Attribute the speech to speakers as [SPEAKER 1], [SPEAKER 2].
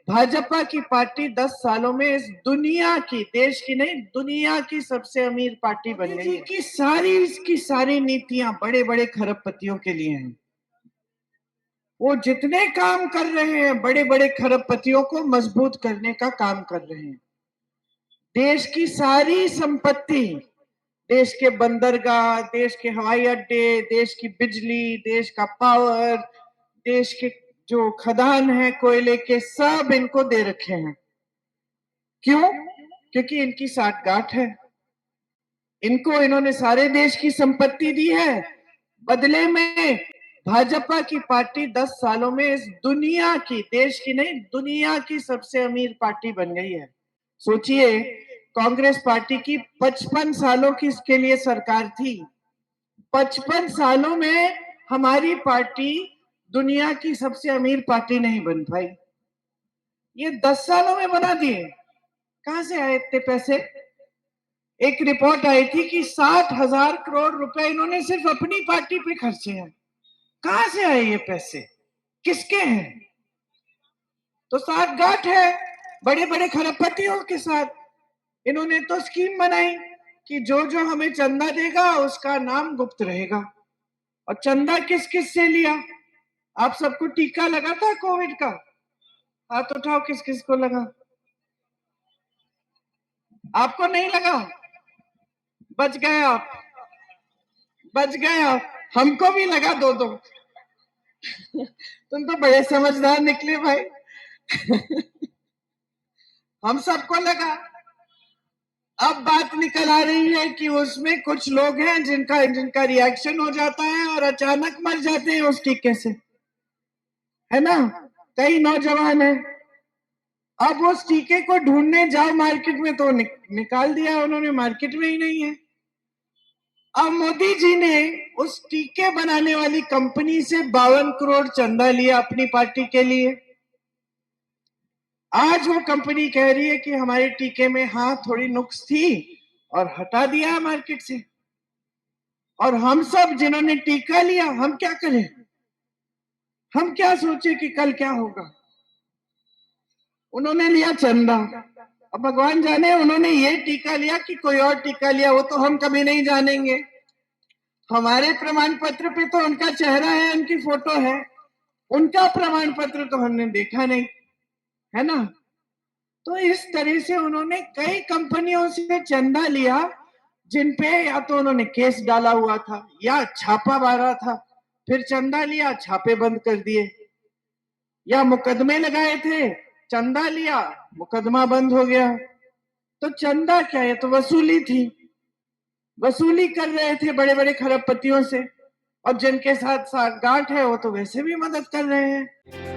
[SPEAKER 1] भाजपा की पार्टी 10 सालों में इस दुनिया की, देश की नहीं, दुनिया की सबसे अमीर पार्टी बन गई है। इसकी सारी नीतियां बड़े बड़े खरबपतियों के लिए हैं। वो जितने काम कर रहे हैं बड़े बड़े खरबपतियों को मजबूत करने का काम कर रहे हैं। देश की सारी संपत्ति, देश के बंदरगाह, देश के हवाई अड्डे, देश की बिजली, देश का पावर, देश के जो खदान है कोयले के, सब इनको दे रखे हैं। क्यों? क्योंकि इनकी साठगांठ है। इनको इन्होंने सारे देश की संपत्ति दी है। बदले में भाजपा की पार्टी 10 सालों में इस दुनिया की, देश की नहीं, दुनिया की सबसे अमीर पार्टी बन गई है। सोचिए, कांग्रेस पार्टी की 55 सालों की इसके लिए सरकार थी। 55 सालों में हमारी पार्टी दुनिया की सबसे अमीर पार्टी नहीं बन पाई। ये 10 सालों में बना दिए। कहां से आए इतने पैसे? एक रिपोर्ट आई थी कि 60,000 करोड़ रुपए इन्होंने सिर्फ अपनी पार्टी पे खर्चे हैं। कहां से आए ये पैसे? किसके हैं? तो साठगांठ है बड़े बड़े खरबपतियों के साथ। इन्होंने तो स्कीम बनाई कि जो जो हमें चंदा देगा उसका नाम गुप्त रहेगा। और चंदा किस किस से लिया? आप सबको टीका लगा था कोविड का? हाथ उठाओ, किस किस को लगा? आपको नहीं लगा? बच गए आप, बच गए आप। हमको भी लगा दो दो। तुम तो बड़े समझदार निकले भाई। हम सबको लगा। अब बात निकल आ रही है कि उसमें कुछ लोग हैं जिनका जिनका रिएक्शन हो जाता है और अचानक मर जाते हैं उस टीके से, है ना? कई नौजवान हैं। अब उस टीके को ढूंढने जाओ मार्केट में तो निकाल दिया उन्होंने, मार्केट में ही नहीं है। अब मोदी जी ने उस टीके बनाने वाली कंपनी से 52 करोड़ चंदा लिया अपनी पार्टी के लिए। आज वो कंपनी कह रही है कि हमारे टीके में हाँ थोड़ी नुक्स थी और हटा दिया मार्केट से। और हम सब जिन्होंने टीका लिया, हम क्या करें? हम क्या सोचे कि कल क्या होगा? उन्होंने लिया चंदा। अब भगवान जाने उन्होंने ये टीका लिया कि कोई और टीका लिया, वो तो हम कभी नहीं जानेंगे। हमारे प्रमाण पत्र पे तो उनका चेहरा है, उनकी फोटो है। उनका प्रमाण पत्र तो हमने देखा नहीं, है ना? तो इस तरह से उन्होंने कई कंपनियों से चंदा लिया जिन पे या तो उन्होंने केस डाला हुआ था या छापा मारा था, फिर चंदा लिया, छापे बंद कर दिए, या मुकदमे लगाए थे, चंदा लिया, मुकदमा बंद हो गया। तो चंदा क्या है? तो वसूली थी। वसूली कर रहे थे बड़े बड़े खरबपतियों से, और जिनके साथ साथ गांठ है वो तो वैसे भी मदद कर रहे हैं।